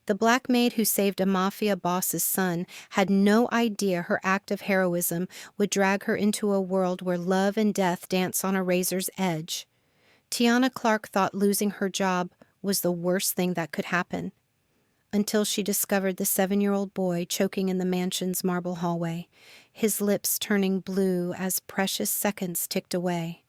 The black maid who saved a mafia boss's son had no idea her act of heroism would drag her into a world where love and death dance on a razor's edge. Tiana Clarke thought losing her job was the worst thing that could happen, until she discovered the 7-year-old boy choking in the mansion's marble hallway, his lips turning blue as precious seconds ticked away.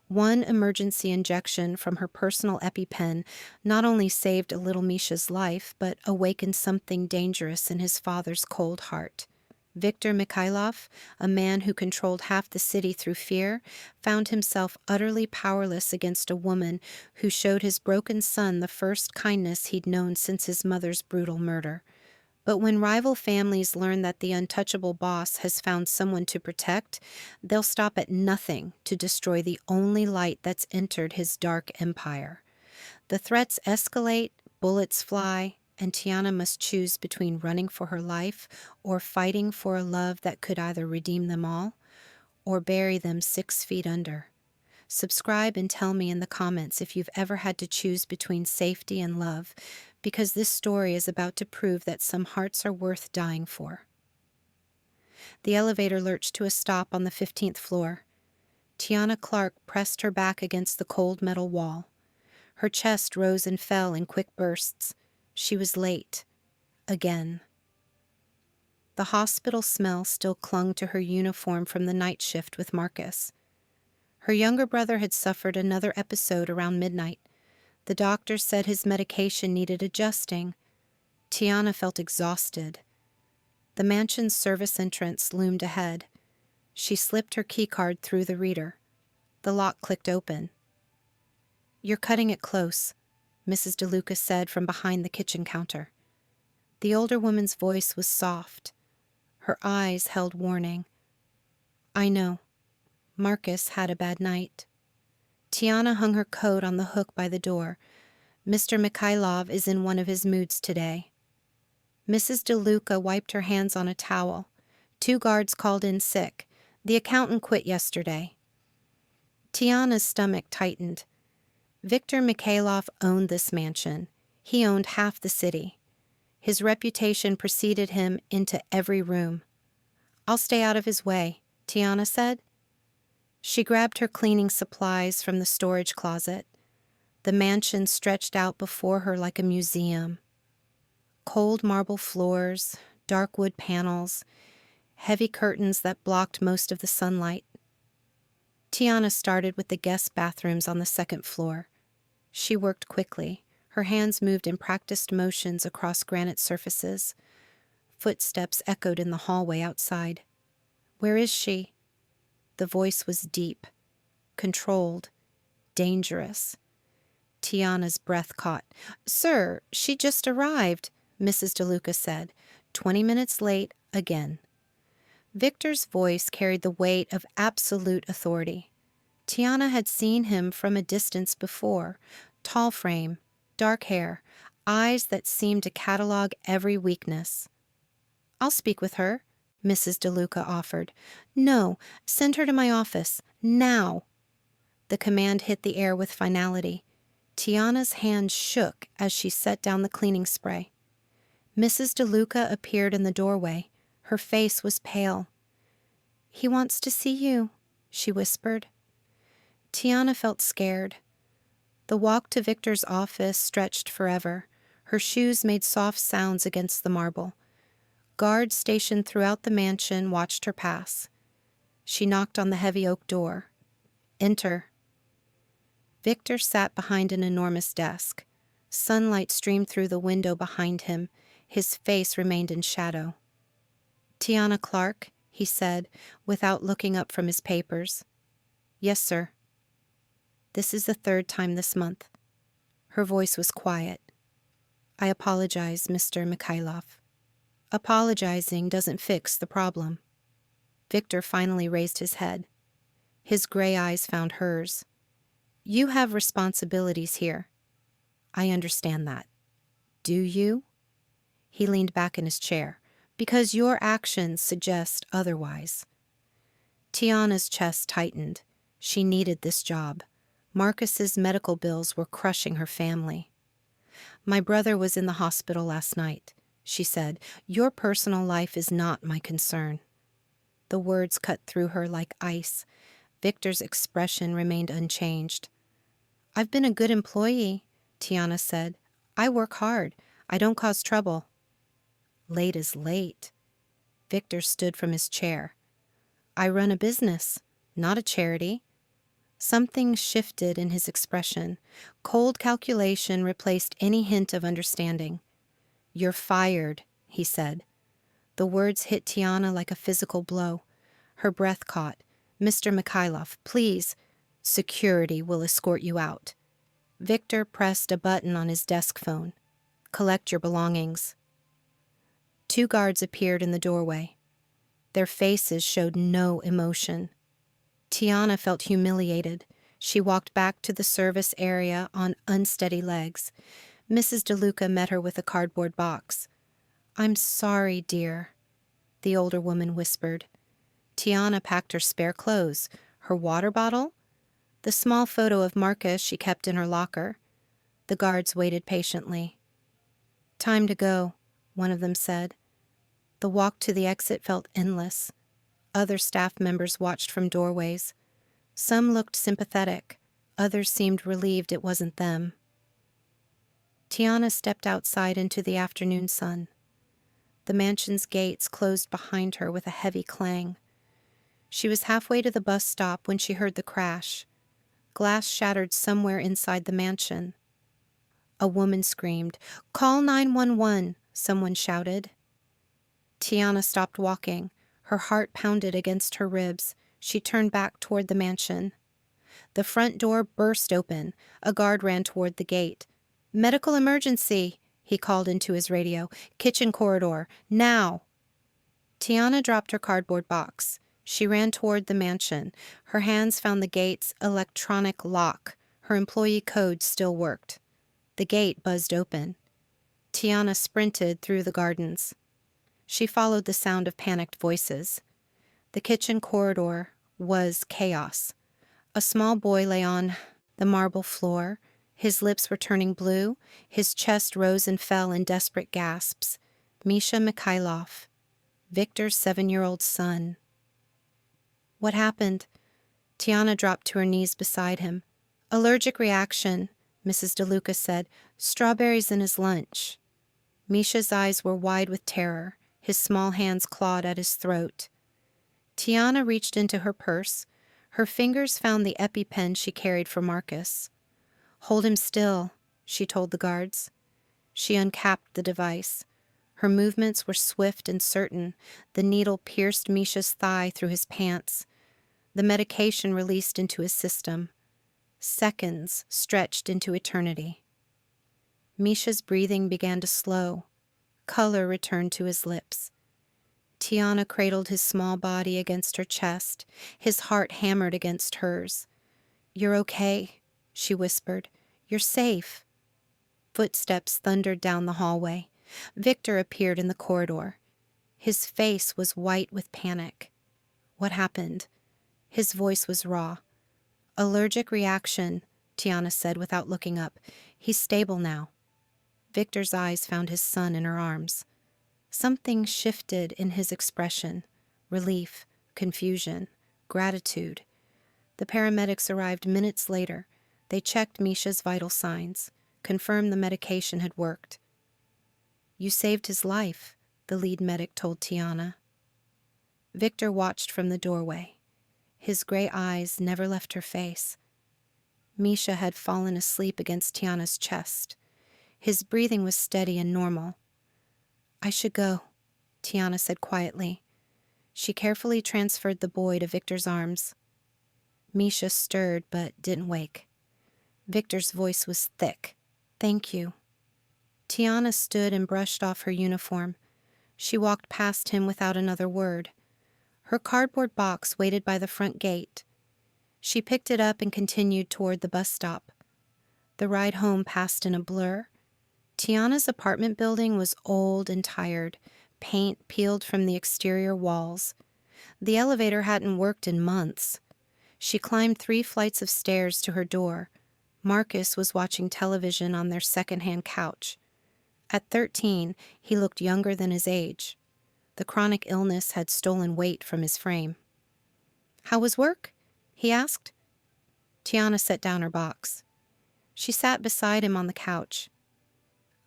One emergency injection from her personal EpiPen not only saved a little Misha's life, but awakened something dangerous in his father's cold heart. Viktor Mikhailov, a man who controlled half the city through fear, found himself utterly powerless against a woman who showed his broken son the first kindness he'd known since his mother's brutal murder. But when rival families learn that the untouchable boss has found someone to protect, they'll stop at nothing to destroy the only light that's entered his dark empire. The threats escalate, bullets fly, and Tiana must choose between running for her life or fighting for a love that could either redeem them all or bury them 6 feet under. Subscribe and tell me in the comments if you've ever had to choose between safety and love, because this story is about to prove that some hearts are worth dying for. The elevator lurched to a stop on the 15th floor. Tiana Clarke pressed her back against the cold metal wall. Her chest rose and fell in quick bursts. She was late. Again. The hospital smell still clung to her uniform from the night shift with Marcus. Her younger brother had suffered another episode around midnight. The doctor said his medication needed adjusting. Tiana felt exhausted. The mansion's service entrance loomed ahead. She slipped her keycard through the reader. The lock clicked open. "You're cutting it close," Mrs. DeLuca said from behind the kitchen counter. The older woman's voice was soft. Her eyes held warning. "I know. Marcus had a bad night." Tiana hung her coat on the hook by the door. "Mr. Mikhailov is in one of his moods today." Mrs. DeLuca wiped her hands on a towel. 2 guards called in sick. The accountant quit yesterday. Tiana's stomach tightened. Viktor Mikhailov owned this mansion. He owned half the city. His reputation preceded him into every room. "I'll stay out of his way," Tiana said. She grabbed her cleaning supplies from the storage closet. The mansion stretched out before her like a museum. Cold marble floors, dark wood panels, heavy curtains that blocked most of the sunlight. Tiana started with the guest bathrooms on the 2nd floor. She worked quickly. Her hands moved in practiced motions across granite surfaces. Footsteps echoed in the hallway outside. "Where is she?" The voice was deep, controlled, dangerous. Tiana's breath caught. "Sir, she just arrived," Mrs. DeLuca said. 20 minutes late again. Victor's voice carried the weight of absolute authority. Tiana had seen him from a distance before. Tall frame, dark hair, eyes that seemed to catalog every weakness. "I'll speak with her," Mrs. DeLuca offered. "No, send her to my office, now." The command hit the air with finality. Tiana's hand shook as she set down the cleaning spray. Mrs. DeLuca appeared in the doorway. Her face was pale. "He wants to see you," she whispered. Tiana felt scared. The walk to Victor's office stretched forever. Her shoes made soft sounds against the marble. Guards stationed throughout the mansion watched her pass. She knocked on the heavy oak door. "Enter." Victor sat behind an enormous desk. Sunlight streamed through the window behind him. His face remained in shadow. "Tiana Clarke," he said, without looking up from his papers. "Yes, sir." "This is the 3rd time this month." Her voice was quiet. "I apologize, Mr. Mikhailov." "Apologizing doesn't fix the problem." Victor finally raised his head. His gray eyes found hers. "You have responsibilities here." "I understand that." "Do you?" He leaned back in his chair. "Because your actions suggest otherwise." Tiana's chest tightened. She needed this job. Marcus's medical bills were crushing her family. "My brother was in the hospital last night," she said. "Your personal life is not my concern." The words cut through her like ice. Viktor's expression remained unchanged. "I've been a good employee," Tiana said. "I work hard. I don't cause trouble." "Late is late." Viktor stood from his chair. "I run a business, not a charity." Something shifted in his expression. Cold calculation replaced any hint of understanding. "You're fired," he said. The words hit Tiana like a physical blow. Her breath caught. "Mr. Mikhailov, please." "Security will escort you out." Viktor pressed a button on his desk phone. "Collect your belongings." 2 guards appeared in the doorway. Their faces showed no emotion. Tiana felt humiliated. She walked back to the service area on unsteady legs. Mrs. DeLuca met her with a cardboard box. "I'm sorry, dear," the older woman whispered. Tiana packed her spare clothes, her water bottle, the small photo of Marcus she kept in her locker. The guards waited patiently. "Time to go," one of them said. The walk to the exit felt endless. Other staff members watched from doorways. Some looked sympathetic. Others seemed relieved it wasn't them. Tiana stepped outside into the afternoon sun. The mansion's gates closed behind her with a heavy clang. She was halfway to the bus stop when she heard the crash. Glass shattered somewhere inside the mansion. A woman screamed. "Call 911," someone shouted. Tiana stopped walking. Her heart pounded against her ribs. She turned back toward the mansion. The front door burst open. A guard ran toward the gate. "Medical emergency," he called into his radio. "Kitchen corridor. Now." Tiana dropped her cardboard box. She ran toward the mansion. Her hands found the gate's electronic lock. Her employee code still worked. The gate buzzed open. Tiana sprinted through the gardens. She followed the sound of panicked voices. The kitchen corridor was chaos. A small boy lay on the marble floor. His lips were turning blue. His chest rose and fell in desperate gasps. Misha Mikhailov, Viktor's 7-year-old son. "What happened?" Tiana dropped to her knees beside him. "Allergic reaction," Mrs. DeLuca said. "Strawberries in his lunch." Misha's eyes were wide with terror. His small hands clawed at his throat. Tiana reached into her purse. Her fingers found the EpiPen she carried for Marcus. "Hold him still," she told the guards. She uncapped the device. Her movements were swift and certain. The needle pierced Misha's thigh through his pants. The medication released into his system. Seconds stretched into eternity. Misha's breathing began to slow. Color returned to his lips. Tiana cradled his small body against her chest. His heart hammered against hers. "You're okay," she whispered. "You're safe." Footsteps thundered down the hallway. Viktor appeared in the corridor. His face was white with panic. "What happened?" His voice was raw. "Allergic reaction," Tiana said without looking up. "He's stable now." Viktor's eyes found his son in her arms. Something shifted in his expression. Relief, confusion, gratitude. The paramedics arrived minutes later. They checked Misha's vital signs, confirmed the medication had worked. "You saved his life," the lead medic told Tiana. Viktor watched from the doorway. His gray eyes never left her face. Misha had fallen asleep against Tiana's chest. His breathing was steady and normal. "I should go," Tiana said quietly. She carefully transferred the boy to Viktor's arms. Misha stirred but didn't wake. Viktor's voice was thick. "Thank you." Tiana stood and brushed off her uniform. She walked past him without another word. Her cardboard box waited by the front gate. She picked it up and continued toward the bus stop. The ride home passed in a blur. Tiana's apartment building was old and tired, paint peeled from the exterior walls. The elevator hadn't worked in months. She climbed 3 flights of stairs to her door. Marcus was watching television on their second-hand couch. At 13, he looked younger than his age. The chronic illness had stolen weight from his frame. "How was work?" he asked. Tiana set down her box. She sat beside him on the couch.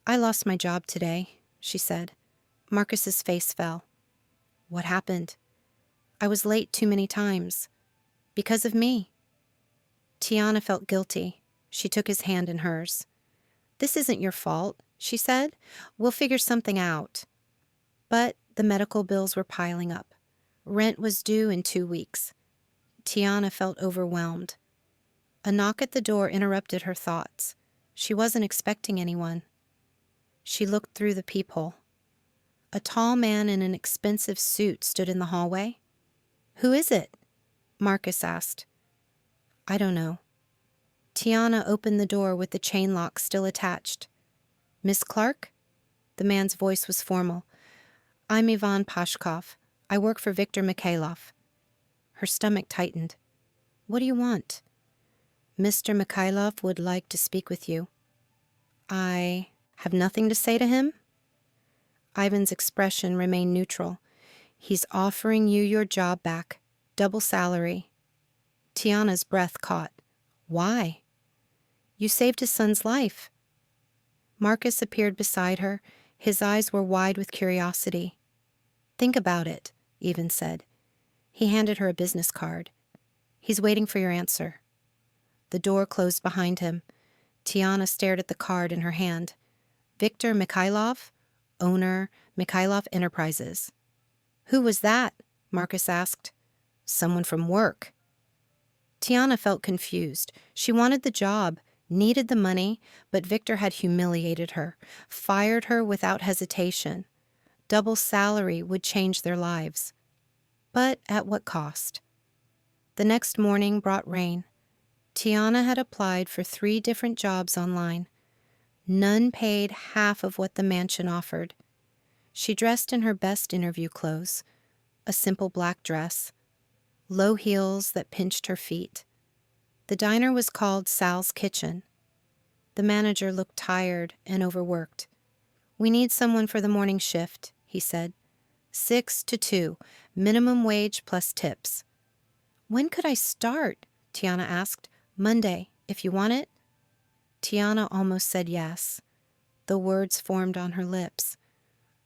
"I lost my job today," she said. Marcus's face fell. "What happened?" "I was late too many times. Because of me." Tiana felt guilty. She took his hand in hers. "This isn't your fault," she said. "We'll figure something out." But the medical bills were piling up. Rent was due in 2 weeks. Tiana felt overwhelmed. A knock at the door interrupted her thoughts. She wasn't expecting anyone. She looked through the peephole. A tall man in an expensive suit stood in the hallway. "Who is it?" Marcus asked. "I don't know." Tiana opened the door with the chain lock still attached. "Miss Clarke?" The man's voice was formal. "I'm Ivan Pashkov. I work for Viktor Mikhailov." Her stomach tightened. "What do you want?" "Mr. Mikhailov would like to speak with you." "I have nothing to say to him?" Ivan's expression remained neutral. "He's offering you your job back. Double salary." Tiana's breath caught. "Why?" "You saved his son's life." Marcus appeared beside her. His eyes were wide with curiosity. "Think about it," Ivan said. He handed her a business card. "He's waiting for your answer." The door closed behind him. Tiana stared at the card in her hand. "Viktor Mikhailov, owner, Mikhailov Enterprises." "Who was that?" Marcus asked. "Someone from work." Tiana felt confused. She wanted the job, needed the money, but Viktor had humiliated her, fired her without hesitation. Double salary would change their lives. But at what cost? The next morning brought rain. Tiana had applied for 3 different jobs online. None paid half of what the mansion offered. She dressed in her best interview clothes, a simple black dress, low heels that pinched her feet. The diner was called Sal's Kitchen. The manager looked tired and overworked. "We need someone for the morning shift," he said. 6 to 2, minimum wage plus tips. "When could I start?" Tiana asked. "Monday, if you want it." Tiana almost said yes. The words formed on her lips.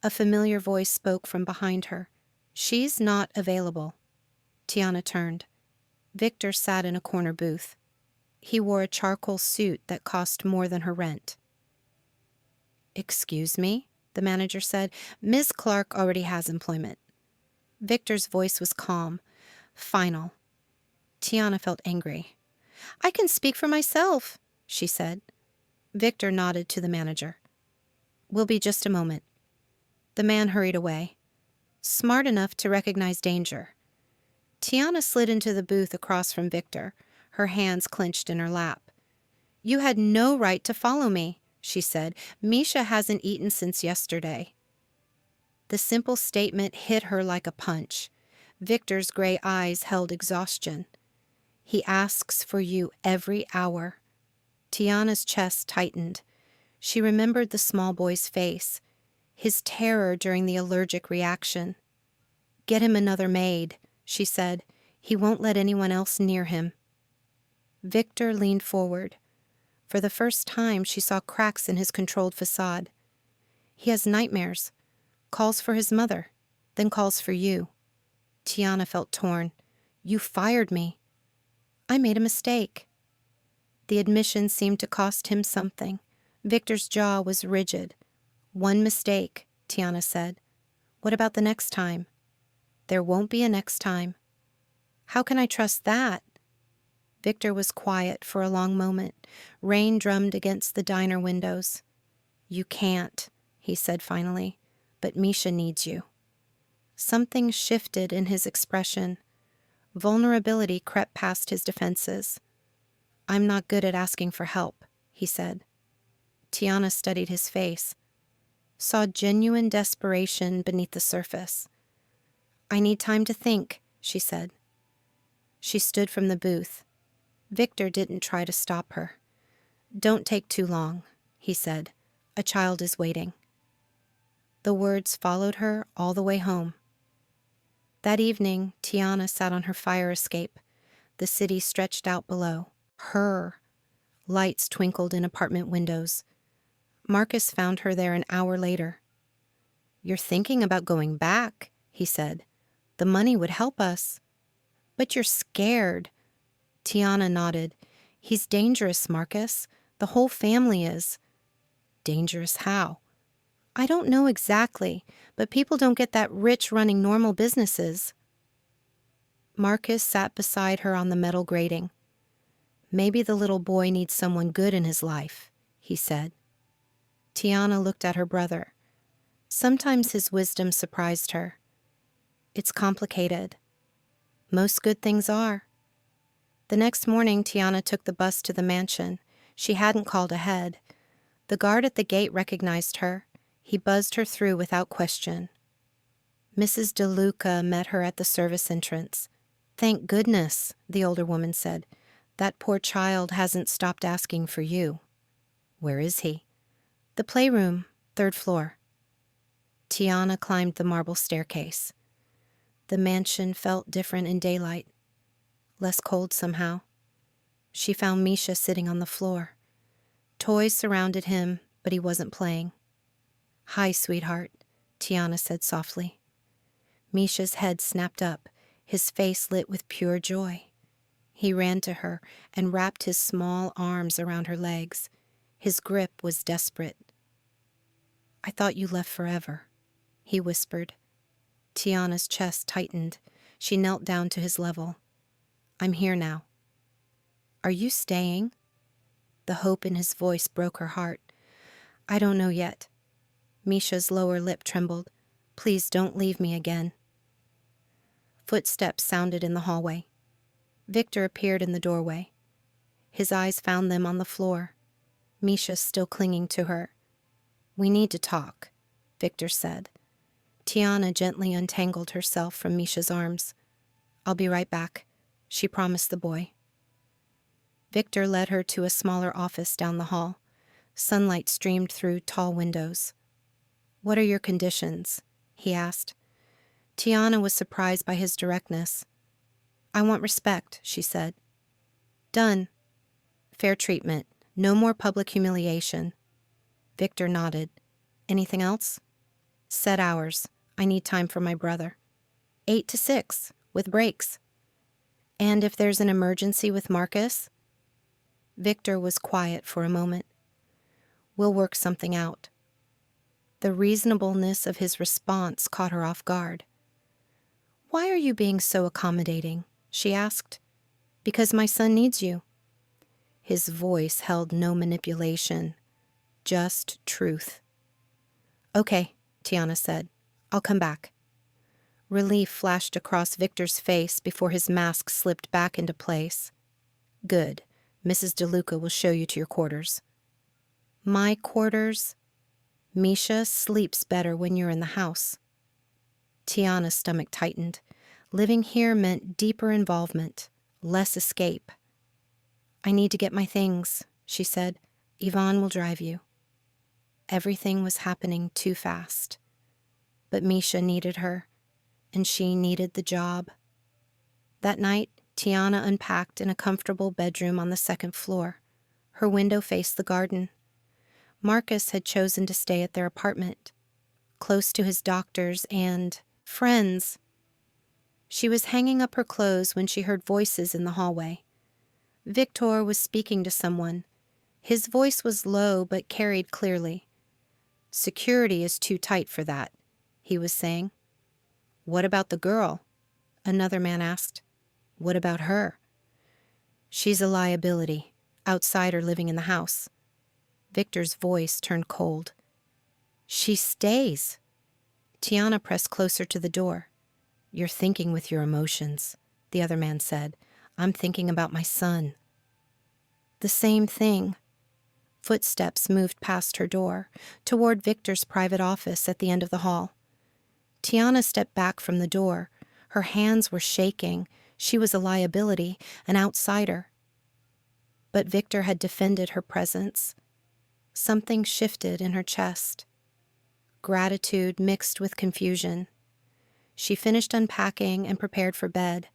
A familiar voice spoke from behind her. "She's not available." Tiana turned. Viktor sat in a corner booth. He wore a charcoal suit that cost more than her rent. "Excuse me," the manager said. "Ms. Clarke already has employment." Viktor's voice was calm, final. Tiana felt angry. "I can speak for myself," she said. Viktor nodded to the manager. "Will be just a moment." The man hurried away, smart enough to recognize danger. Tiana slid into the booth across from Viktor, her hands clenched in her lap. "You had no right to follow me," she said. "Misha hasn't eaten since yesterday." The simple statement hit her like a punch. Viktor's gray eyes held exhaustion. "He asks for you every hour." Tiana's chest tightened. She remembered the small boy's face, his terror during the allergic reaction. "Get him another maid," she said. "He won't let anyone else near him." Viktor leaned forward. For the first time, she saw cracks in his controlled facade. "He has nightmares. Calls for his mother, then calls for you." Tiana felt torn. "You fired me." "I made a mistake." The admission seemed to cost him something. Viktor's jaw was rigid. "One mistake," Tiana said. "What about the next time?" "There won't be a next time." "How can I trust that?" Viktor was quiet for a long moment. Rain drummed against the diner windows. "You can't," he said finally, "but Misha needs you." Something shifted in his expression. Vulnerability crept past his defenses. "I'm not good at asking for help," he said. Tiana studied his face, saw genuine desperation beneath the surface. "I need time to think," she said. She stood from the booth. Viktor didn't try to stop her. "Don't take too long," he said. "A child is waiting." The words followed her all the way home. That evening, Tiana sat on her fire escape. The city stretched out below. Her. Lights twinkled in apartment windows. Marcus found her there an hour later. "You're thinking about going back," he said. "The money would help us." "But you're scared." Tiana nodded. "He's dangerous, Marcus. The whole family is." "Dangerous how?" "I don't know exactly, but people don't get that rich running normal businesses." Marcus sat beside her on the metal grating. "Maybe the little boy needs someone good in his life," he said. Tiana looked at her brother. Sometimes his wisdom surprised her. "It's complicated." "Most good things are." The next morning, Tiana took the bus to the mansion. She hadn't called ahead. The guard at the gate recognized her. He buzzed her through without question. Mrs. DeLuca met her at the service entrance. "Thank goodness," the older woman said. "That poor child hasn't stopped asking for you." "Where is he?" "The playroom, 3rd floor." Tiana climbed the marble staircase. The mansion felt different in daylight, less cold somehow. She found Misha sitting on the floor. Toys surrounded him, but he wasn't playing. "Hi, sweetheart," Tiana said softly. Misha's head snapped up, his face lit with pure joy. He ran to her and wrapped his small arms around her legs. His grip was desperate. "I thought you left forever," he whispered. Tiana's chest tightened. She knelt down to his level. "I'm here now." "Are you staying?" The hope in his voice broke her heart. "I don't know yet." Misha's lower lip trembled. "Please don't leave me again." Footsteps sounded in the hallway. Viktor appeared in the doorway. His eyes found them on the floor. Misha still clinging to her. "We need to talk," Viktor said. Tiana gently untangled herself from Misha's arms. "I'll be right back," she promised the boy. Viktor led her to a smaller office down the hall. Sunlight streamed through tall windows. "What are your conditions?" he asked. Tiana was surprised by his directness. "I want respect," she said. "Done. Fair treatment. No more public humiliation." Viktor nodded. "Anything else?" "Set hours. I need time for my brother." 8 to 6, with breaks." "And if there's an emergency with Marcus?" Viktor was quiet for a moment. "We'll work something out." The reasonableness of his response caught her off guard. "Why are you being so accommodating?" she asked. "Because my son needs you." His voice held no manipulation, just truth. "Okay," Tiana said. "I'll come back." Relief flashed across Viktor's face before his mask slipped back into place. "Good. Mrs. DeLuca will show you to your quarters." "My quarters?" "Misha sleeps better when you're in the house." Tiana's stomach tightened. Living here meant deeper involvement, less escape. "I need to get my things," she said. "Yvonne will drive you." Everything was happening too fast. But Misha needed her, and she needed the job. That night, Tiana unpacked in a comfortable bedroom on the 2nd floor. Her window faced the garden. Marcus had chosen to stay at their apartment, close to his doctors and friends. She was hanging up her clothes when she heard voices in the hallway. Viktor was speaking to someone. His voice was low but carried clearly. "Security is too tight for that," he was saying. "What about the girl?" another man asked. "What about her?" "She's a liability, outsider living in the house." Viktor's voice turned cold. "She stays." Tiana pressed closer to the door. "You're thinking with your emotions," the other man said. "I'm thinking about my son." "The same thing." Footsteps moved past her door, toward Viktor's private office at the end of the hall. Tiana stepped back from the door. Her hands were shaking. She was a liability, an outsider. But Viktor had defended her presence. Something shifted in her chest. gratitude mixed with confusion. She finished unpacking and prepared for bed,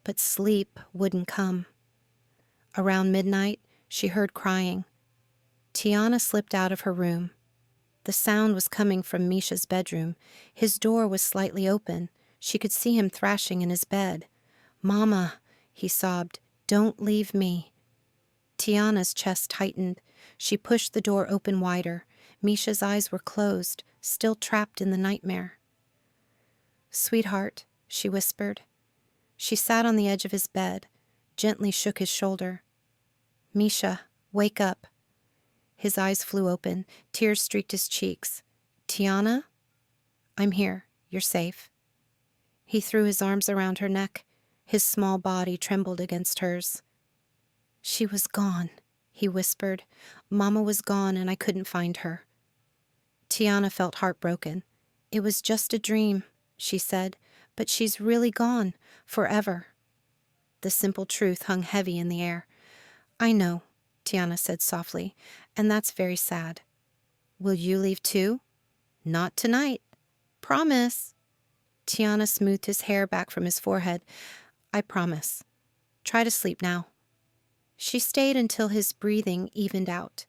but sleep wouldn't come. Around midnight, she heard crying. Tiana slipped out of her room. The sound was coming from Misha's bedroom. His door was slightly open. She could see him thrashing in his bed. "Mama," he sobbed, "don't leave me." Tiana's chest tightened. She pushed the door open wider. Misha's eyes were closed, still trapped in the nightmare. "Sweetheart," she whispered. She sat on the edge of his bed, gently shook his shoulder. "Misha, wake up." His eyes flew open. Tears streaked his cheeks. "Tiana?" "I'm here. You're safe." He threw his arms around her neck. His small body trembled against hers. "She was gone," he whispered. "Mama was gone and I couldn't find her." Tiana felt heartbroken. "It was just a dream," she said, "but she's really gone, forever." The simple truth hung heavy in the air. "I know," Tiana said softly, "and that's very sad." "Will you leave too?" "Not tonight." "Promise." Tiana smoothed his hair back from his forehead. "I promise. Try to sleep now." She stayed until his breathing evened out,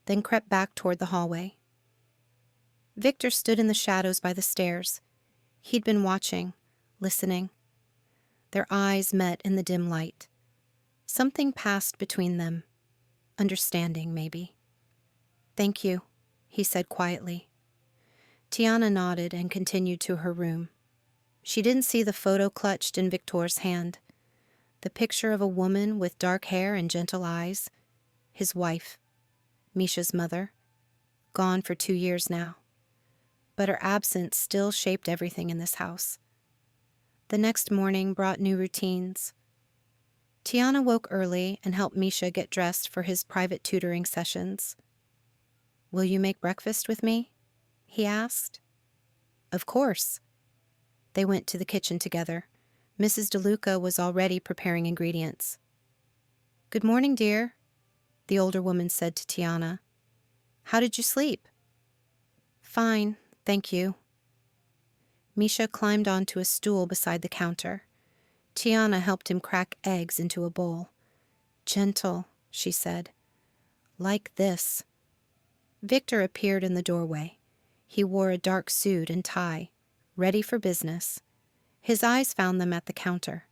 then crept back toward the hallway. Viktor stood in the shadows by the stairs. He'd been watching, listening. Their eyes met in the dim light. Something passed between them. Understanding, maybe. "Thank you," he said quietly. Tiana nodded and continued to her room. She didn't see the photo clutched in Viktor's hand. The picture of a woman with dark hair and gentle eyes. His wife, Misha's mother, gone for 2 years now. But her absence still shaped everything in this house. The next morning brought new routines. Tiana woke early and helped Misha get dressed for his private tutoring sessions. "Will you make breakfast with me?" he asked. "Of course." They went to the kitchen together. Mrs. DeLuca was already preparing ingredients. "Good morning, dear," the older woman said to Tiana. "How did you sleep?" "Fine, thank you." Misha climbed onto a stool beside the counter. Tiana helped him crack eggs into a bowl. "Gentle," she said. "Like this." Viktor appeared in the doorway. He wore a dark suit and tie, ready for business. His eyes found them at the counter.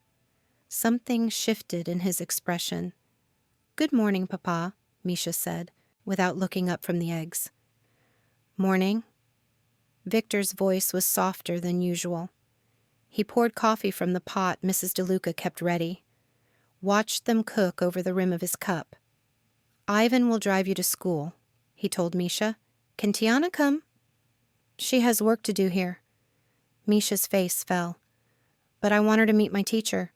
Something shifted in his expression. "Good morning, Papa," Misha said, without looking up from the eggs. "Morning." Viktor's voice was softer than usual. He poured coffee from the pot Mrs. DeLuca kept ready, watched them cook over the rim of his cup. "Ivan will drive you to school," he told Misha. "Can Tiana come?" "She has work to do here." Misha's face fell. "But I want her to meet my teacher."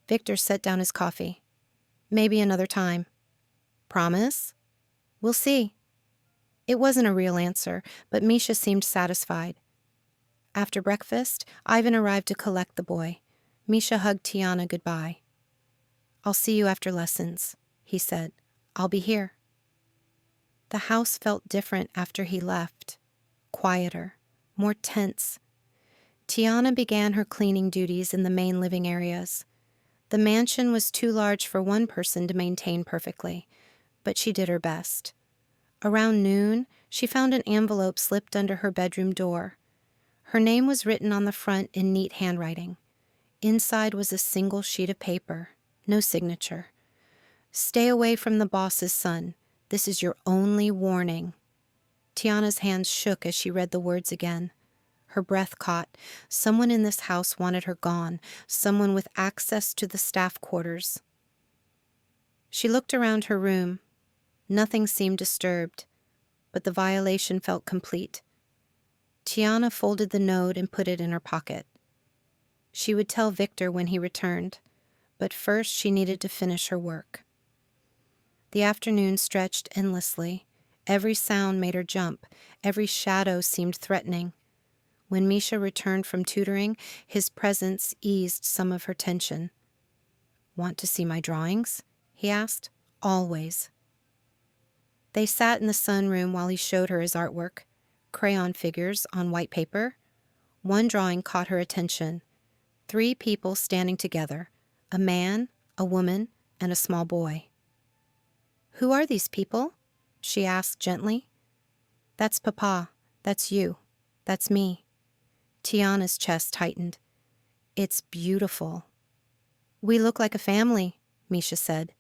Viktor set down his coffee. "Maybe another time." "Promise?" "We'll see." It wasn't a real answer, but Misha seemed satisfied. After breakfast, Ivan arrived to collect the boy. Misha hugged Tiana goodbye. "I'll see you after lessons," he said. "I'll be here." The house felt different after he left. Quieter, more tense. Tiana began her cleaning duties in the main living areas. The mansion was too large for one person to maintain perfectly, but she did her best. Around noon, she found an envelope slipped under her bedroom door. Her name was written on the front in neat handwriting. Inside was a single sheet of paper, no signature. "Stay away from the boss's son. This is your only warning." Tiana's hands shook as she read the words again. Her breath caught. Someone in this house wanted her gone, someone with access to the staff quarters. She looked around her room. Nothing seemed disturbed, but the violation felt complete. Tiana folded the note and put it in her pocket. She would tell Viktor when he returned, but first she needed to finish her work. The afternoon stretched endlessly. Every sound made her jump. Every shadow seemed threatening. When Misha returned from tutoring, his presence eased some of her tension. "Want to see my drawings?" he asked. "Always." They sat in the sunroom while he showed her his artwork. crayon figures on white paper. One drawing caught her attention. 3 people standing together, a man, a woman, and a small boy. "Who are these people?" she asked gently. "That's Papa. That's you. That's me." Tiana's chest tightened. "It's beautiful." "We look like a family," Misha said.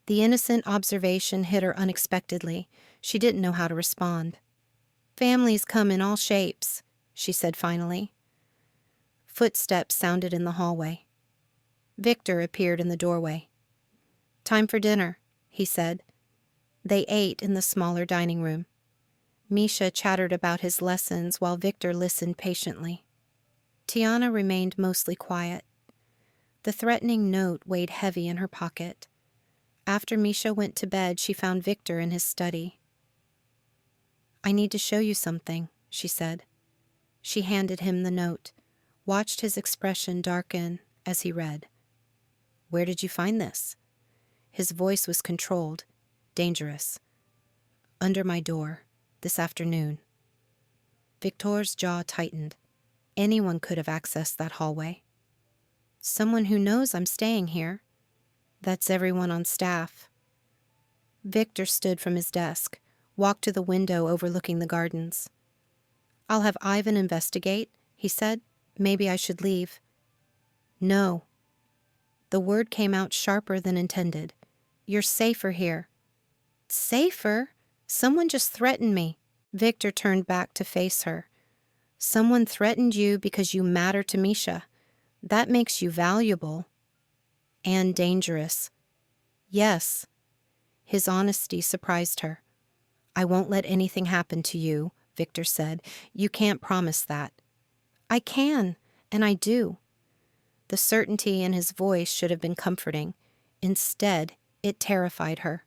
The innocent observation hit her unexpectedly. She didn't know how to respond. "Families come in all shapes," she said finally. Footsteps sounded in the hallway. Viktor appeared in the doorway. "Time for dinner," he said. They ate in the smaller dining room. Misha chattered about his lessons while Viktor listened patiently. Tiana remained mostly quiet. The threatening note weighed heavy in her pocket. After Misha went to bed, she found Viktor in his study. "I need to show you something," she said. She handed him the note, watched his expression darken as he read. "Where did you find this?" His voice was controlled, dangerous. "Under my door, this afternoon." Viktor's jaw tightened. Anyone could have accessed that hallway. "Someone who knows I'm staying here." "That's everyone on staff." Viktor stood from his desk, walked to the window overlooking the gardens. "I'll have Ivan investigate," he said. "Maybe I should leave." "No." The word came out sharper than intended. "You're safer here." "Safer? Someone just threatened me." Viktor turned back to face her. "Someone threatened you because you matter to Misha. That makes you valuable." "And dangerous." "Yes." His honesty surprised her. "I won't let anything happen to you," Viktor said. "You can't promise that." "I can, and I do." The certainty in his voice should have been comforting. Instead, it terrified her.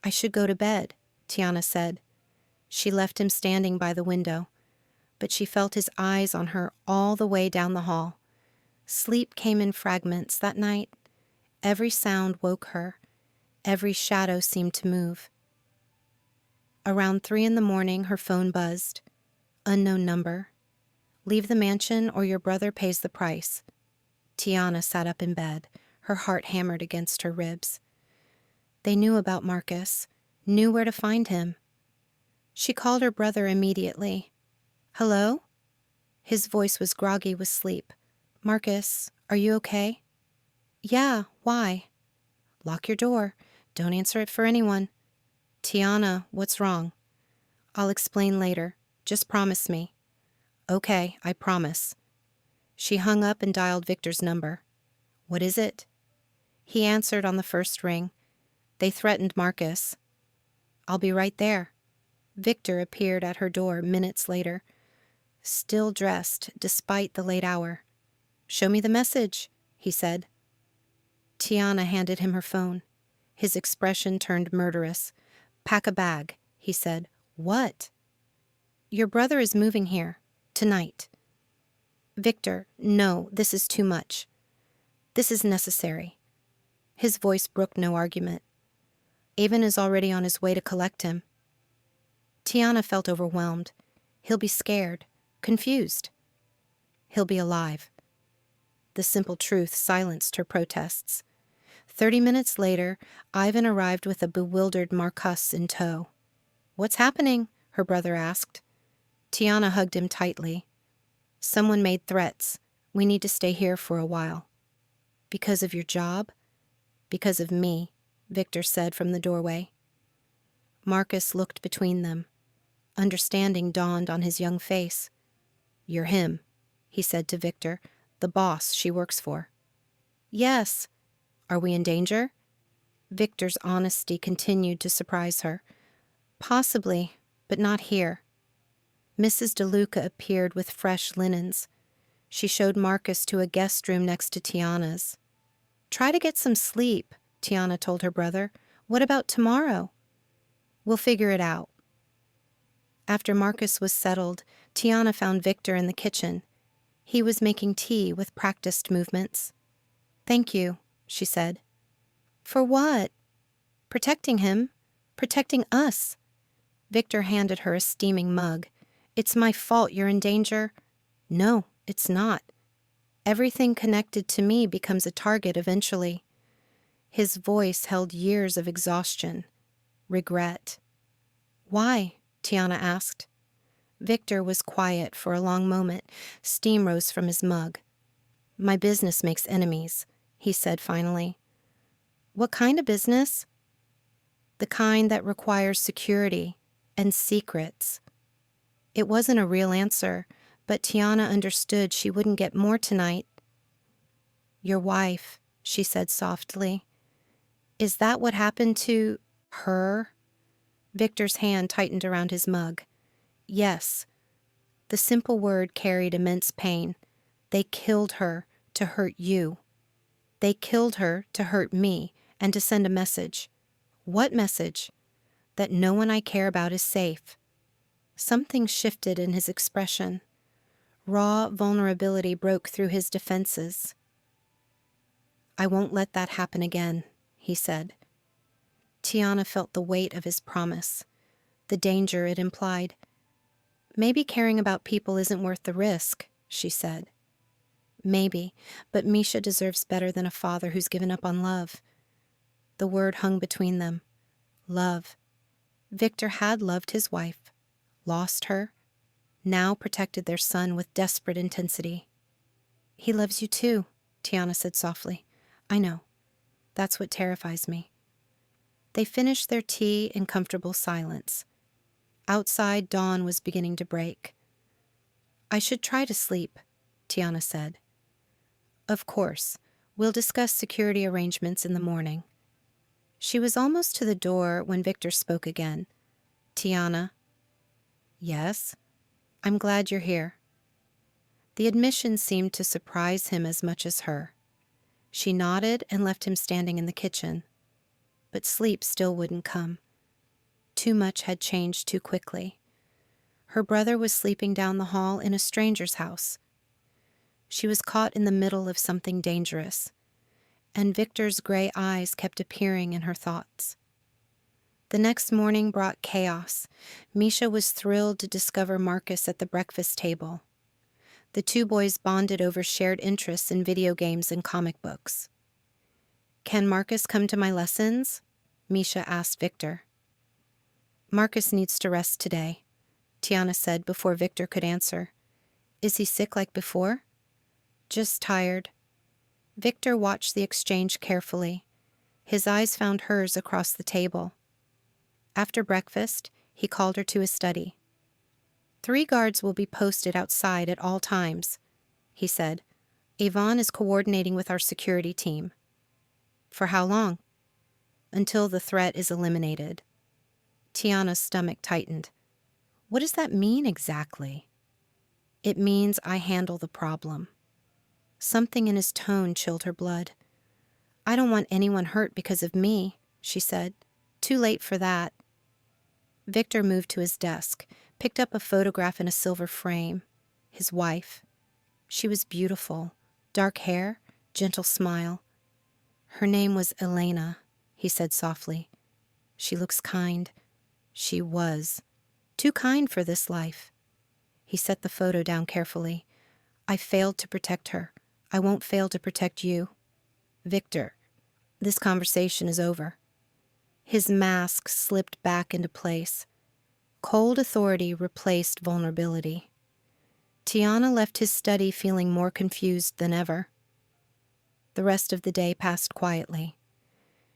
"I should go to bed," Tiana said. She left him standing by the window, but she felt his eyes on her all the way down the hall. Sleep came in fragments that night. Every sound woke her. Every shadow seemed to move. Around 3 a.m, her phone buzzed. Unknown number. "Leave the mansion or your brother pays the price." Tiana sat up in bed, her heart hammered against her ribs. They knew about Marcus, knew where to find him. She called her brother immediately. "Hello?" His voice was groggy with sleep. "Marcus, are you okay?" "Yeah, why?" "Lock your door. Don't answer it for anyone." "Tiana, what's wrong?" "I'll explain later. Just promise me." "Okay, I promise." She hung up and dialed Viktor's number. "What is it?" He answered on the first ring. "They threatened Marcus." "I'll be right there." Viktor appeared at her door minutes later, still dressed despite the late hour. "Show me the message," he said. Tiana handed him her phone. His expression turned murderous. "Pack a bag," he said. "What?" "Your brother is moving here. Tonight." "Viktor, no, this is too much. This is necessary." His voice brooked no argument. "Ivan is already on his way to collect him." Tiana felt overwhelmed. He'll be scared, confused. He'll be alive. The simple truth silenced her protests. 30 minutes later, Ivan arrived with a bewildered Marcus in tow. "What's happening?" her brother asked. Tiana hugged him tightly. "Someone made threats. We need to stay here for a while." "Because of your job?" "Because of me," Viktor said from the doorway. Marcus looked between them. Understanding dawned on his young face. "You're him," he said to Viktor, "the boss she works for." "Yes." "Are we in danger?" Viktor's honesty continued to surprise her. "Possibly, but not here." Mrs. DeLuca appeared with fresh linens. She showed Marcus to a guest room next to Tiana's. "Try to get some sleep," Tiana told her brother. "What about tomorrow?" "We'll figure it out." After Marcus was settled, Tiana found Viktor in the kitchen. He was making tea with practiced movements. "Thank you," she said. "For what?" "Protecting him. Protecting us." Viktor handed her a steaming mug. It's my fault you're in danger. No, it's not. Everything connected to me becomes a target eventually. His voice held years of exhaustion, regret. Why? Tiana asked. Viktor was quiet for a long moment. Steam rose from his mug. My business makes enemies, he said finally. What kind of business? The kind that requires security and secrets. It wasn't a real answer, but Tiana understood she wouldn't get more tonight. Your wife, she said softly. Is that what happened to her? Viktor's hand tightened around his mug. Yes. The simple word carried immense pain. They killed her to hurt you. They killed her to hurt me and to send a message. What message? That no one I care about is safe. Something shifted in his expression. Raw vulnerability broke through his defenses. I won't let that happen again, he said. Tiana felt the weight of his promise, the danger it implied. Maybe caring about people isn't worth the risk, she said. Maybe, but Misha deserves better than a father who's given up on love. The word hung between them. Love. Viktor had loved his wife, lost her, now protected their son with desperate intensity. He loves you too, Tiana said softly. I know. That's what terrifies me. They finished their tea in comfortable silence. Outside, dawn was beginning to break. I should try to sleep, Tiana said. Of course. We'll discuss security arrangements in the morning. She was almost to the door when Viktor spoke again. Tiana. Yes? I'm glad you're here. The admission seemed to surprise him as much as her. She nodded and left him standing in the kitchen. But sleep still wouldn't come. Too much had changed too quickly. Her brother was sleeping down the hall in a stranger's house. She was caught in the middle of something dangerous, and Viktor's gray eyes kept appearing in her thoughts. The next morning brought chaos. Misha was thrilled to discover Marcus at the breakfast table. The two boys bonded over shared interests in video games and comic books. Can Marcus come to my lessons? Misha asked Viktor. Marcus needs to rest today, Tiana said before Viktor could answer. Is he sick like before? Just tired. Viktor watched the exchange carefully. His eyes found hers across the table. After breakfast, he called her to his study. 3 guards will be posted outside at all times, he said. Yvonne is coordinating with our security team. For how long? Until the threat is eliminated. Tiana's stomach tightened. What does that mean exactly? It means I handle the problem. Something in his tone chilled her blood. I don't want anyone hurt because of me, she said. Too late for that. Viktor moved to his desk, picked up a photograph in a silver frame. His wife. She was beautiful. Dark hair, gentle smile. Her name was Elena, he said softly. She looks kind. She was. Too kind for this life. He set the photo down carefully. I failed to protect her. I won't fail to protect you. Viktor, this conversation is over. His mask slipped back into place. Cold authority replaced vulnerability. Tiana left his study feeling more confused than ever. The rest of the day passed quietly.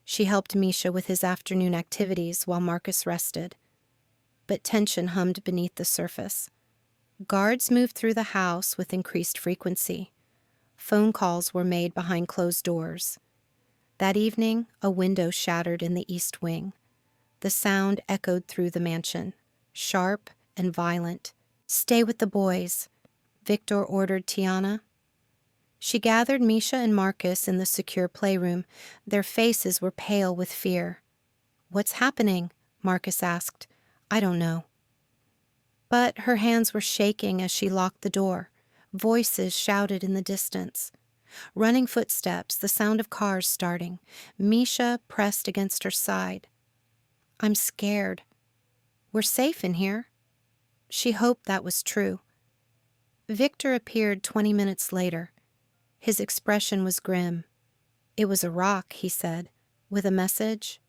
She helped Misha with his afternoon activities while Marcus rested. But tension hummed beneath the surface. Guards moved through the house with increased frequency. Phone calls were made behind closed doors. That evening, a window shattered in the east wing. The sound echoed through the mansion, sharp and violent. Stay with the boys, Viktor ordered Tiana. She gathered Misha and Marcus in the secure playroom. Their faces were pale with fear. What's happening? Marcus asked. I don't know. But her hands were shaking as she locked the door. Voices shouted in the distance. Running footsteps, the sound of cars starting. Misha pressed against her side. I'm scared. We're safe in here. She hoped that was true. Viktor appeared 20 minutes later. His expression was grim. "It was a rock," he said, with a message.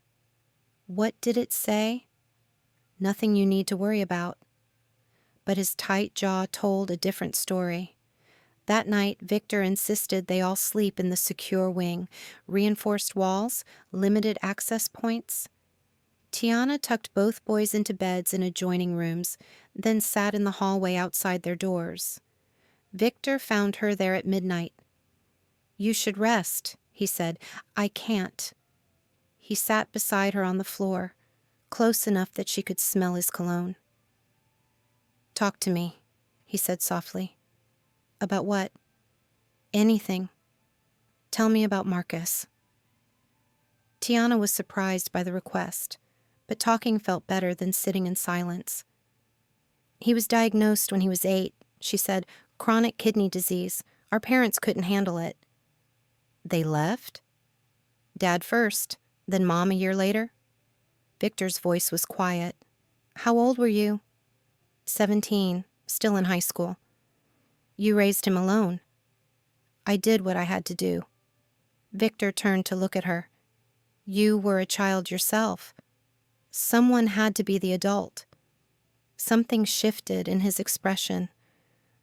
What did it say? "Nothing you need to worry about." But his tight jaw told a different story. That night, Viktor insisted they all sleep in the secure wing, reinforced walls, limited access points. Tiana tucked both boys into beds in adjoining rooms, then sat in the hallway outside their doors. Viktor found her there at midnight. "You should rest," he said. "I can't." He sat beside her on the floor, close enough that she could smell his cologne. "Talk to me," he said softly. "About what?" "Anything. Tell me about Marcus." Tiana was surprised by the request, but talking felt better than sitting in silence. "He was diagnosed when he was 8, she said. Chronic kidney disease. Our parents couldn't handle it." "They left?" "Dad first, then Mom a year later." Viktor's voice was quiet. "How old were you?" 17, still in high school." "You raised him alone." "I did what I had to do." Viktor turned to look at her. "You were a child yourself. Someone had to be the adult." Something shifted in his expression.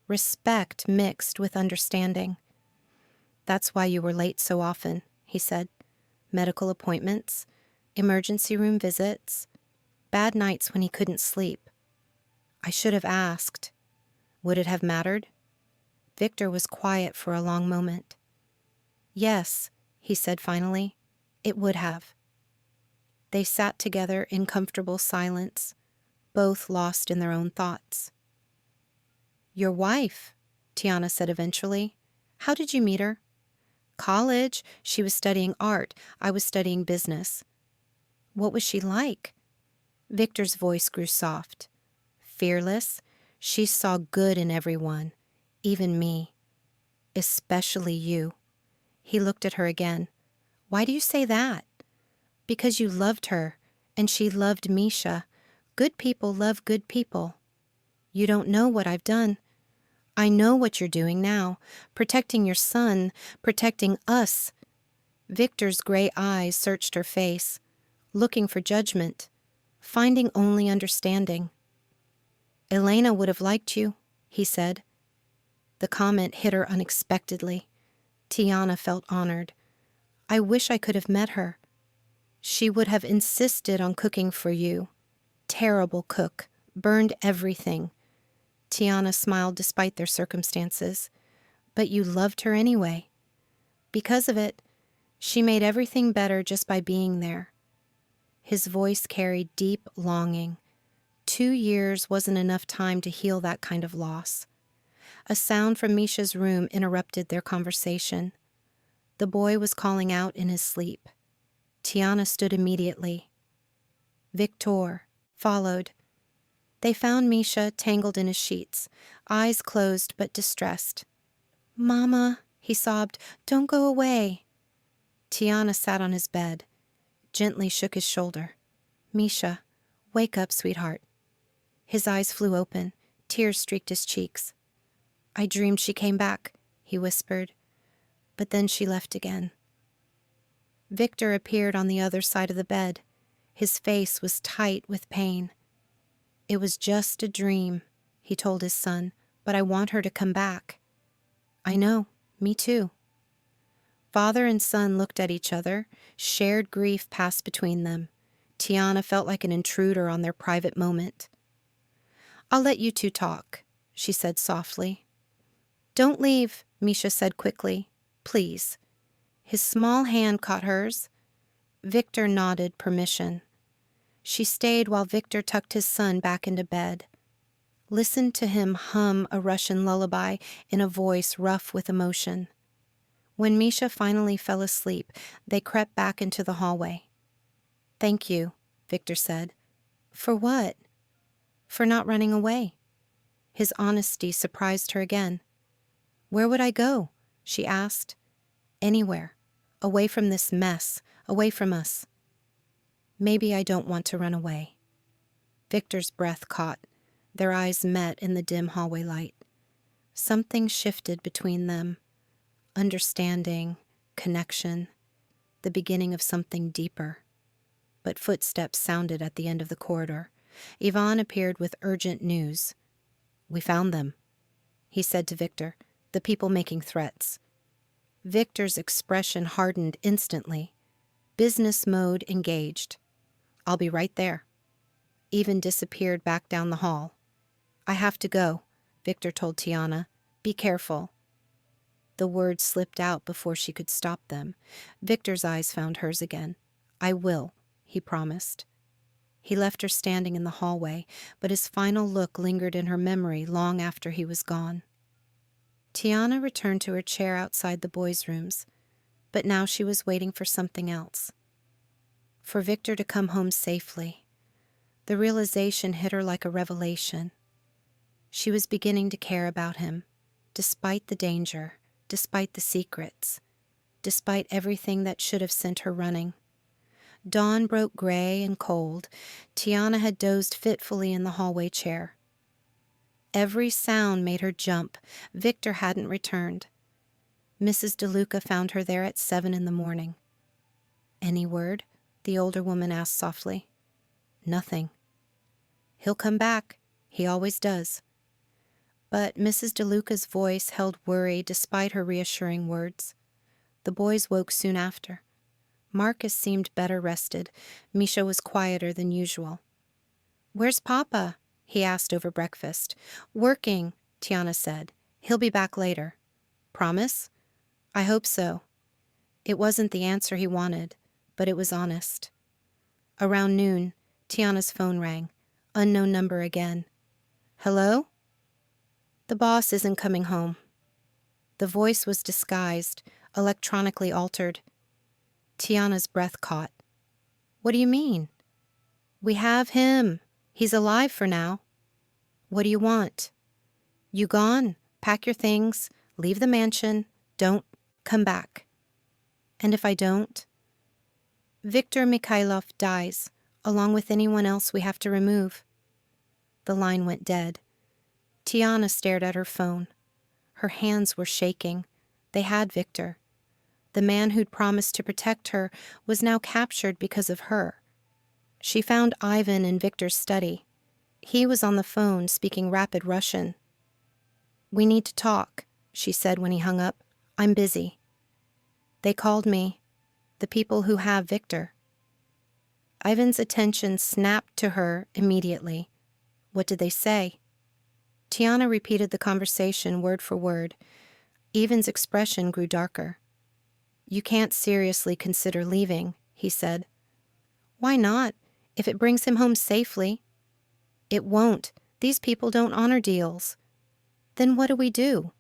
Respect mixed with understanding. "That's why you were late so often," he said. "Medical appointments, emergency room visits, bad nights when he couldn't sleep. I should have asked. Would it have mattered?" Viktor was quiet for a long moment. "Yes," he said finally, "it would have." They sat together in comfortable silence, both lost in their own thoughts. "Your wife," Tiana said eventually. "How did you meet her?" "College. She was studying art. I was studying business." "What was she like?" Viktor's voice grew soft. "Fearless. She saw good in everyone, even me. Especially you." He looked at her again. "Why do you say that?" "Because you loved her, and she loved Misha. Good people love good people. You don't know what I've done. I know what you're doing now, protecting your son, protecting us." Viktor's gray eyes searched her face, looking for judgment, finding only understanding. "Elena would have liked you," he said. The comment hit her unexpectedly. Tiana felt honored. "I wish I could have met her. She would have insisted on cooking for you. Terrible cook, burned everything." Tiana smiled despite their circumstances. "But you loved her anyway. Because of it, she made everything better just by being there." His voice carried deep longing. 2 years wasn't enough time to heal that kind of loss. A sound from Misha's room interrupted their conversation. The boy was calling out in his sleep. Tiana stood immediately. Viktor followed. They found Misha tangled in his sheets, eyes closed but distressed. "Mama," he sobbed, "don't go away." Tiana sat on his bed, gently shook his shoulder. "Misha, wake up, sweetheart." His eyes flew open, tears streaked his cheeks. "I dreamed she came back," he whispered, "but then she left again." Viktor appeared on the other side of the bed. His face was tight with pain. "It was just a dream," he told his son, "but I want her to come back." "I know, me too." Father and son looked at each other. Shared grief passed between them. Tiana felt like an intruder on their private moment. "I'll let you two talk," she said softly. "Don't leave," Misha said quickly. "Please." His small hand caught hers. Viktor nodded permission. She stayed while Viktor tucked his son back into bed. Listened to him hum a Russian lullaby in a voice rough with emotion. When Misha finally fell asleep, they crept back into the hallway. "Thank you," Viktor said. "For what?" "For not running away." His honesty surprised her again. "Where would I go?" she asked. "Anywhere. Away from this mess. Away from us." "Maybe I don't want to run away." Viktor's breath caught. Their eyes met in the dim hallway light. Something shifted between them. Understanding, connection, the beginning of something deeper. But footsteps sounded at the end of the corridor. Ivan appeared with urgent news. "We found them," he said to Viktor, "the people making threats." Viktor's expression hardened instantly. Business mode engaged. "I'll be right there." Ivan disappeared back down the hall. "I have to go," Viktor told Tiana. "Be careful." The words slipped out before she could stop them. Viktor's eyes found hers again. "I will," he promised. He left her standing in the hallway, but his final look lingered in her memory long after he was gone. Tiana returned to her chair outside the boys' rooms, but now she was waiting for something else. For Viktor to come home safely. The realization hit her like a revelation. She was beginning to care about him, despite the danger, despite the secrets, despite everything that should have sent her running. Dawn broke gray and cold. Tiana had dozed fitfully in the hallway chair. Every sound made her jump. Viktor hadn't returned. Mrs. DeLuca found her there at 7 a.m. "Any word?" the older woman asked softly. "Nothing." "He'll come back. He always does." But Mrs. DeLuca's voice held worry despite her reassuring words. The boys woke soon after. Marcus seemed better rested. Misha was quieter than usual. "Where's Papa?" he asked over breakfast. "Working," Tiana said. "He'll be back later." "Promise?" "I hope so." It wasn't the answer he wanted, but it was honest. Around noon, Tiana's phone rang. Unknown number again. "Hello?" "The boss isn't coming home." The voice was disguised, electronically altered. Tiana's breath caught. "What do you mean?" "We have him. He's alive for now." "What do you want?" "You gone. Pack your things. Leave the mansion. Don't come back." "And if I don't?" "Viktor Mikhailov dies, along with anyone else we have to remove." The line went dead. Tiana stared at her phone. Her hands were shaking. They had Viktor. The man who'd promised to protect her was now captured because of her. She found Ivan in Viktor's study. He was on the phone, speaking rapid Russian. "We need to talk," she said when he hung up. "I'm busy." "They called me. The people who have Viktor." Ivan's attention snapped to her immediately. "What did they say?" Tiana repeated the conversation word for word. Ivan's expression grew darker. "You can't seriously consider leaving," he said. "Why not, if it brings him home safely?" "It won't. These people don't honor deals." "Then what do we do?"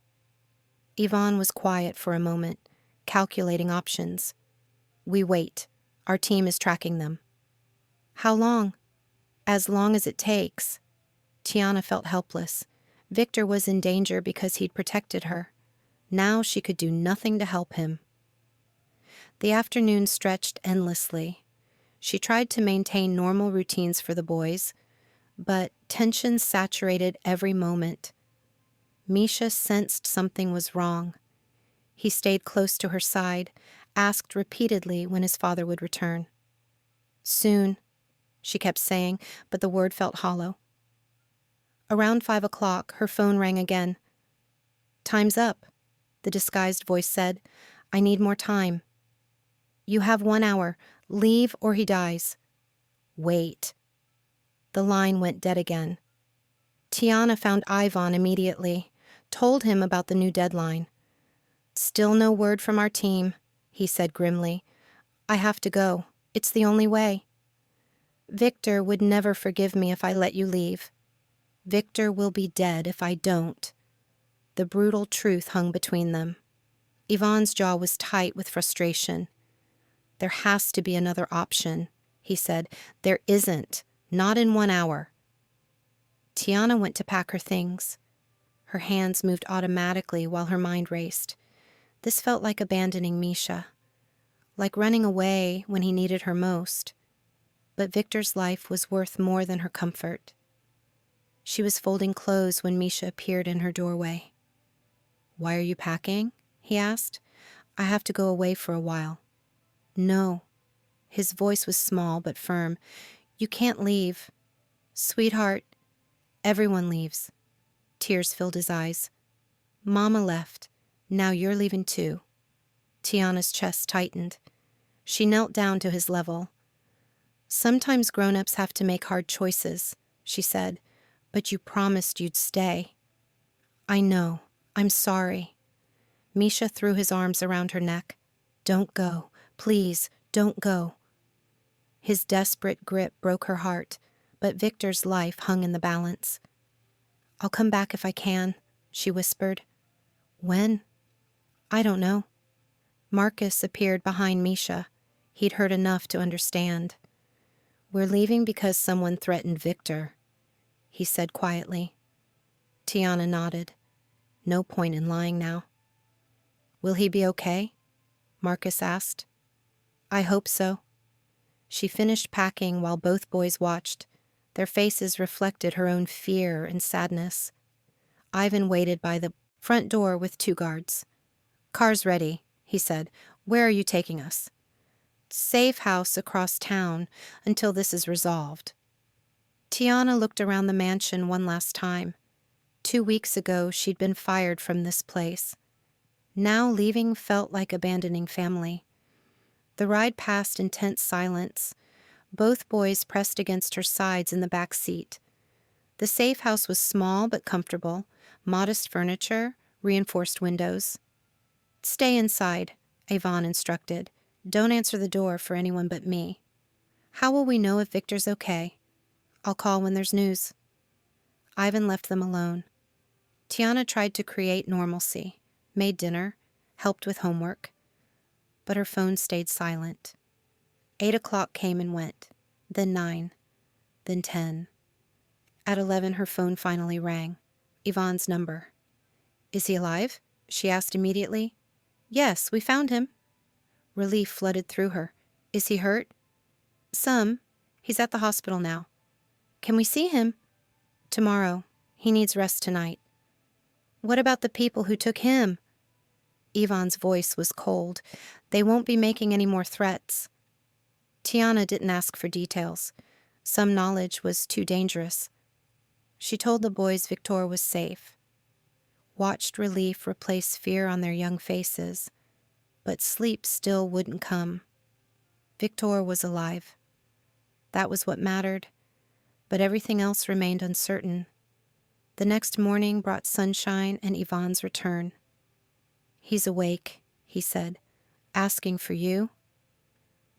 Ivan was quiet for a moment, calculating options. "We wait. Our team is tracking them." "How long?" "As long as it takes." Tiana felt helpless. Viktor was in danger because he'd protected her. Now she could do nothing to help him. The afternoon stretched endlessly. She tried to maintain normal routines for the boys, but tension saturated every moment. Misha sensed something was wrong. He stayed close to her side, asked repeatedly when his father would return. "Soon," she kept saying, but the word felt hollow. Around 5 o'clock, her phone rang again. "Time's up," the disguised voice said. "I need more time." "You have 1 hour. Leave or he dies." "Wait." The line went dead again. Tiana found Ivan immediately, told him about the new deadline. "Still no word from our team," he said grimly. "I have to go. It's the only way." "Viktor would never forgive me if I let you leave. Viktor will be dead if I don't." The brutal truth hung between them. Ivan's jaw was tight with frustration. "There has to be another option," he said. "There isn't. Not in 1 hour." Tiana went to pack her things. Her hands moved automatically while her mind raced. This felt like abandoning Misha, like running away when he needed her most. But Viktor's life was worth more than her comfort. She was folding clothes when Misha appeared in her doorway. "Why are you packing?" he asked. "I have to go away for a while." "No." His voice was small but firm. "You can't leave." "Sweetheart, everyone leaves." Tears filled his eyes. "Mama left. Now you're leaving too." Tiana's chest tightened. She knelt down to his level. "Sometimes grown-ups have to make hard choices," she said, "but you promised you'd stay." "I know. I'm sorry." Misha threw his arms around her neck. "Don't go. Please, don't go." His desperate grip broke her heart, but Viktor's life hung in the balance. "I'll come back if I can," she whispered. "When?" "I don't know." Marcus appeared behind Misha. He'd heard enough to understand. "We're leaving because someone threatened Viktor," he said quietly. Tiana nodded. No point in lying now. "Will he be okay?" Marcus asked. "I hope so." She finished packing while both boys watched. Their faces reflected her own fear and sadness. Ivan waited by the front door with 2 guards. "Car's ready," he said. "Where are you taking us?" "Safe house across town until this is resolved." Tiana looked around the mansion one last time. 2 weeks ago, she'd been fired from this place. Now leaving felt like abandoning family. The ride passed in tense silence. Both boys pressed against her sides in the back seat. The safe house was small but comfortable, modest furniture, reinforced windows. "Stay inside," Ivan instructed. "Don't answer the door for anyone but me." "How will we know if Viktor's okay?" "I'll call when there's news." Ivan left them alone. Tiana tried to create normalcy, made dinner, helped with homework. But her phone stayed silent. 8 o'clock came and went, then 9, then 10. At 11, her phone finally rang. Ivan's number. "Is he alive?" she asked immediately. "Yes, we found him." Relief flooded through her. "Is he hurt?" "Some. He's at the hospital now." "Can we see him?" "Tomorrow. He needs rest tonight." "What about the people who took him?" Ivan's voice was cold. "They won't be making any more threats." Tiana didn't ask for details. Some knowledge was too dangerous. She told the boys Viktor was safe. Watched relief replace fear on their young faces. But sleep still wouldn't come. Viktor was alive. That was what mattered. But everything else remained uncertain. The next morning brought sunshine and Ivan's return. "He's awake," he said. "Asking for you."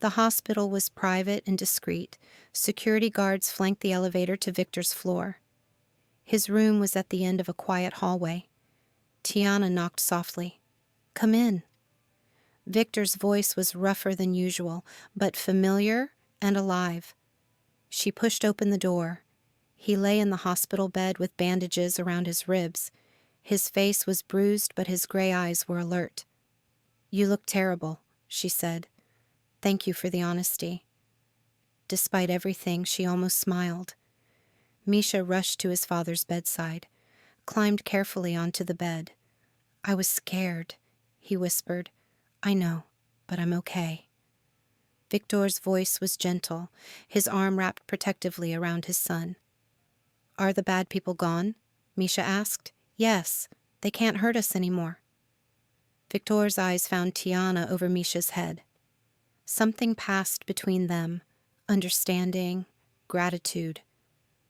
The hospital was private and discreet. Security guards flanked the elevator to Viktor's floor. His room was at the end of a quiet hallway. Tiana knocked softly. "Come in." Viktor's voice was rougher than usual, but familiar and alive. She pushed open the door. He lay in the hospital bed with bandages around his ribs. His face was bruised, but his gray eyes were alert. "You look terrible," she said. "Thank you for the honesty." Despite everything, she almost smiled. Misha rushed to his father's bedside, climbed carefully onto the bed. "I was scared," he whispered. "I know, but I'm okay." Viktor's voice was gentle, his arm wrapped protectively around his son. "Are the bad people gone?" Misha asked. "Yes, they can't hurt us anymore." Viktor's eyes found Tiana over Misha's head. Something passed between them, understanding, gratitude.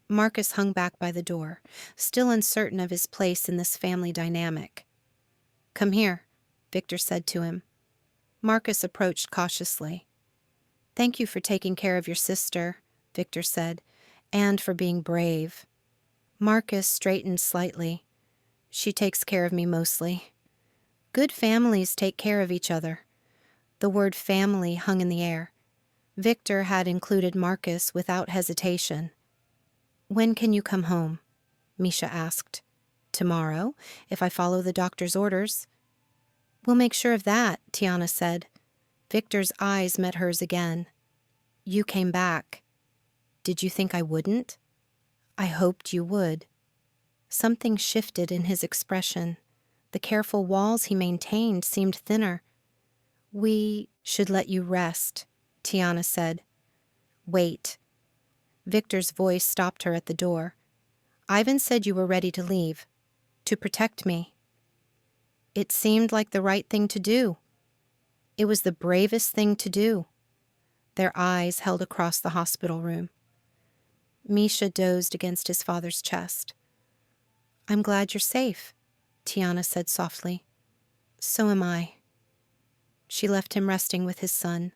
Marcus hung back by the door, still uncertain of his place in this family dynamic. "Come here," Viktor said to him. Marcus approached cautiously. "Thank you for taking care of your sister," Viktor said, "and for being brave." Marcus straightened slightly. "She takes care of me mostly." Good families take care of each other. The word family hung in the air. Viktor had included Marcus without hesitation. "When can you come home?" Misha asked. "Tomorrow, if I follow the doctor's orders." "We'll make sure of that," Tiana said. Viktor's eyes met hers again. "You came back. Did you think I wouldn't?" I hoped you would. Something shifted in his expression. The careful walls he maintained seemed thinner. We should let you rest, Tiana said. Wait. Viktor's voice stopped her at the door. Ivan said you were ready to leave. To protect me. It seemed like the right thing to do. It was the bravest thing to do. Their eyes held across the hospital room. Misha dozed against his father's chest. I'm glad you're safe, Tiana said softly. So am I. She left him resting with his son.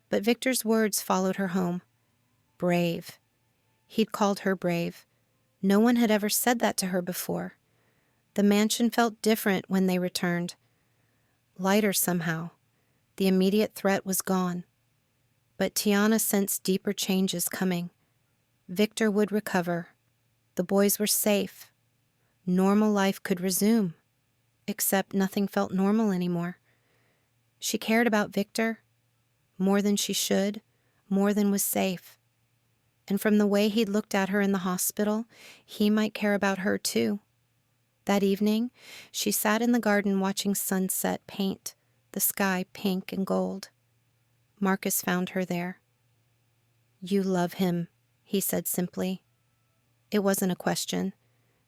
But Viktor's words followed her home. Brave. He'd called her brave. No one had ever said that to her before. The mansion felt different when they returned. Lighter somehow. The immediate threat was gone. But Tiana sensed deeper changes coming. Viktor would recover. The boys were safe. Normal life could resume. Except nothing felt normal anymore. She cared about Viktor more than she should, more than was safe. And from the way he'd looked at her in the hospital, he might care about her too. That evening, she sat in the garden watching sunset paint, the sky pink and gold. Marcus found her there. You love him, he said simply. It wasn't a question.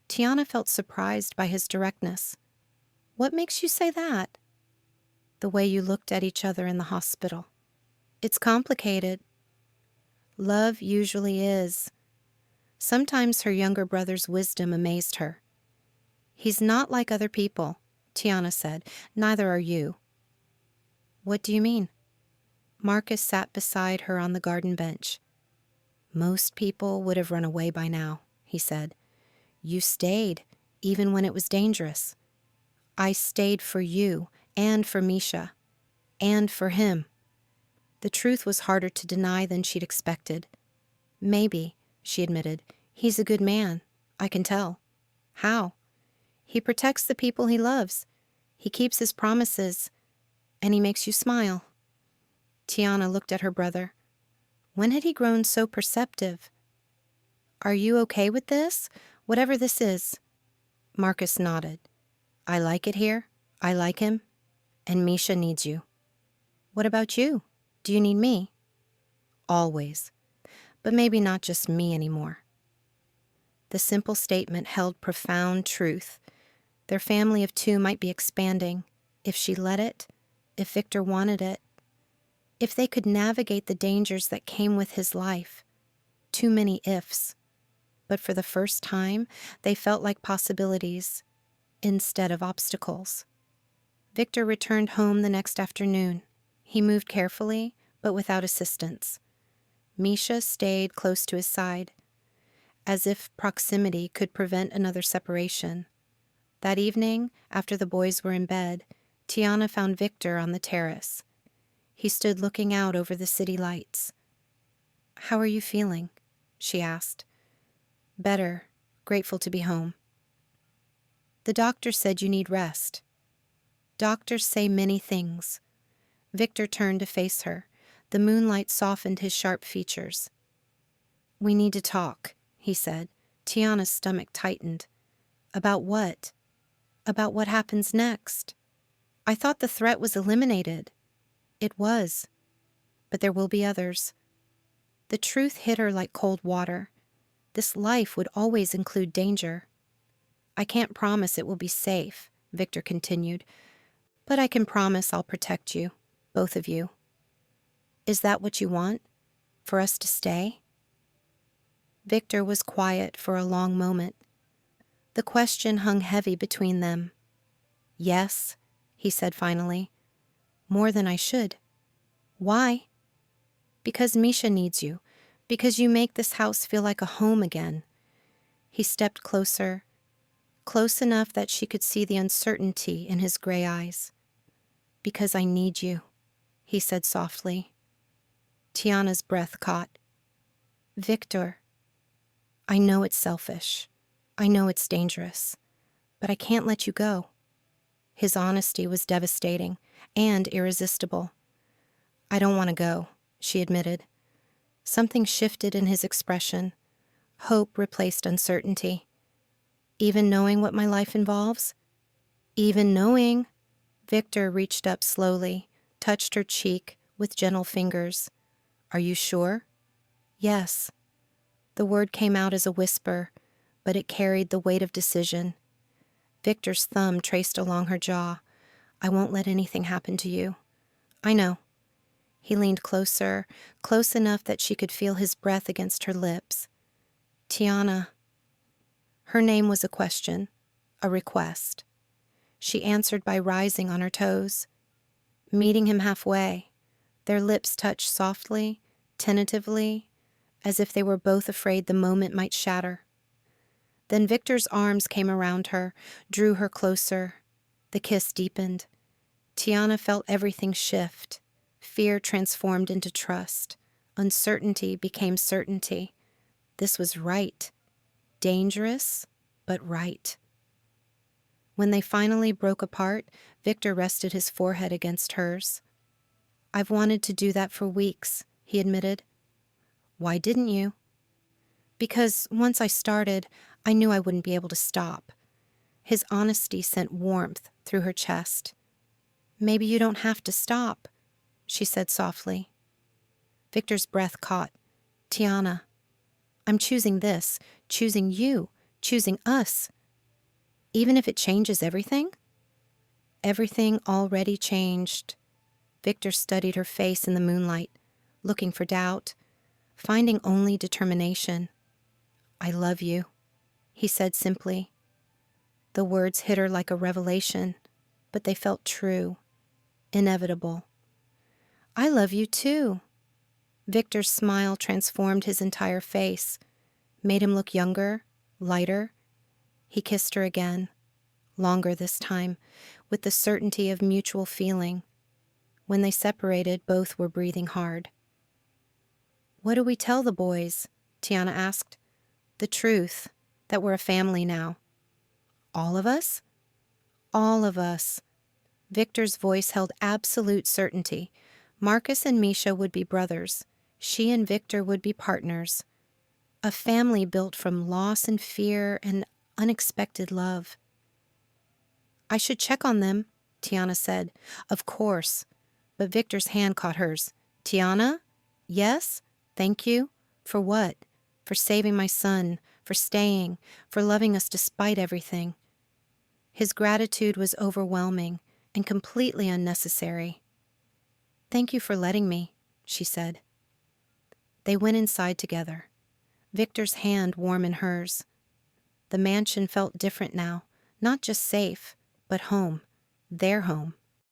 Tiana felt surprised by his directness. What makes you say that? The way you looked at each other in the hospital. It's complicated. Love usually is. Sometimes her younger brother's wisdom amazed her. He's not like other people, Tiana said. Neither are you. What do you mean? Marcus sat beside her on the garden bench. Most people would have run away by now, he said. You stayed, even when it was dangerous. I stayed for you, and for Misha, and for him. The truth was harder to deny than she'd expected. Maybe, she admitted, he's a good man. I can tell. How? He protects the people he loves. He keeps his promises, and he makes you smile. Tiana looked at her brother. When had he grown so perceptive? Are you okay with this? Whatever this is. Marcus nodded. I like it here. I like him. And Misha needs you. What about you? Do you need me? Always. But maybe not just me anymore. The simple statement held profound truth. Their family of two might be expanding, if she let it, if Viktor wanted it, if they could navigate the dangers that came with his life. Too many ifs. But for the first time, they felt like possibilities instead of obstacles. Viktor returned home the next afternoon. He moved carefully, but without assistance. Misha stayed close to his side, as if proximity could prevent another separation. That evening, after the boys were in bed, Tiana found Viktor on the terrace. He stood looking out over the city lights. How are you feeling? She asked. Better, grateful to be home. The doctor said you need rest. Doctors say many things. Viktor turned to face her. The moonlight softened his sharp features. We need to talk, he said. Tiana's stomach tightened. About what? About what happens next. I thought the threat was eliminated. It was. But there will be others. The truth hit her like cold water. This life would always include danger. I can't promise it will be safe, Viktor continued, but I can promise I'll protect you, both of you. Is that what you want? For us to stay? Viktor was quiet for a long moment. The question hung heavy between them. Yes, he said finally. More than I should. Why? Because Misha needs you. Because you make this house feel like a home again. He stepped closer, close enough that she could see the uncertainty in his gray eyes. Because I need you, he said softly. Tiana's breath caught. Viktor, I know it's selfish. I know it's dangerous. But I can't let you go. His honesty was devastating and irresistible. I don't want to go, she admitted. Something shifted in his expression. Hope replaced uncertainty. Even knowing what my life involves? Even knowing? Viktor reached up slowly, touched her cheek with gentle fingers. Are you sure? Yes. The word came out as a whisper, but it carried the weight of decision. Viktor's thumb traced along her jaw. I won't let anything happen to you. I know. He leaned closer, close enough that she could feel his breath against her lips. Tiana. Her name was a question, a request. She answered by rising on her toes. Meeting him halfway, their lips touched softly, tentatively, as if they were both afraid the moment might shatter. Then Viktor's arms came around her, drew her closer. The kiss deepened. Tiana felt everything shift. Fear transformed into trust. Uncertainty became certainty. This was right. Dangerous, but right. When they finally broke apart, Viktor rested his forehead against hers. I've wanted to do that for weeks, he admitted. Why didn't you? Because once I started, I knew I wouldn't be able to stop. His honesty sent warmth through her chest. Maybe you don't have to stop, she said softly. Viktor's breath caught. Tiana, I'm choosing this, choosing you, choosing us. Even if it changes everything? Everything already changed. Viktor studied her face in the moonlight, looking for doubt, finding only determination. I love you, he said simply. The words hit her like a revelation, but they felt true, inevitable. I love you too. Viktor's smile transformed his entire face, made him look younger, lighter. He kissed her again, longer this time, with the certainty of mutual feeling. When they separated, both were breathing hard. What do we tell the boys? Tiana asked. The truth, that we're a family now. All of us? All of us. Viktor's voice held absolute certainty. Marcus and Misha would be brothers. She and Viktor would be partners. A family built from loss and fear and unexpected love. I should check on them, Tiana said. Of course. But Viktor's hand caught hers. Tiana? Yes? Thank you? For what? For saving my son, for staying, for loving us despite everything. His gratitude was overwhelming and completely unnecessary. Thank you for letting me, she said. They went inside together, Viktor's hand warm in hers. The mansion felt different now, not just safe, but home, their home.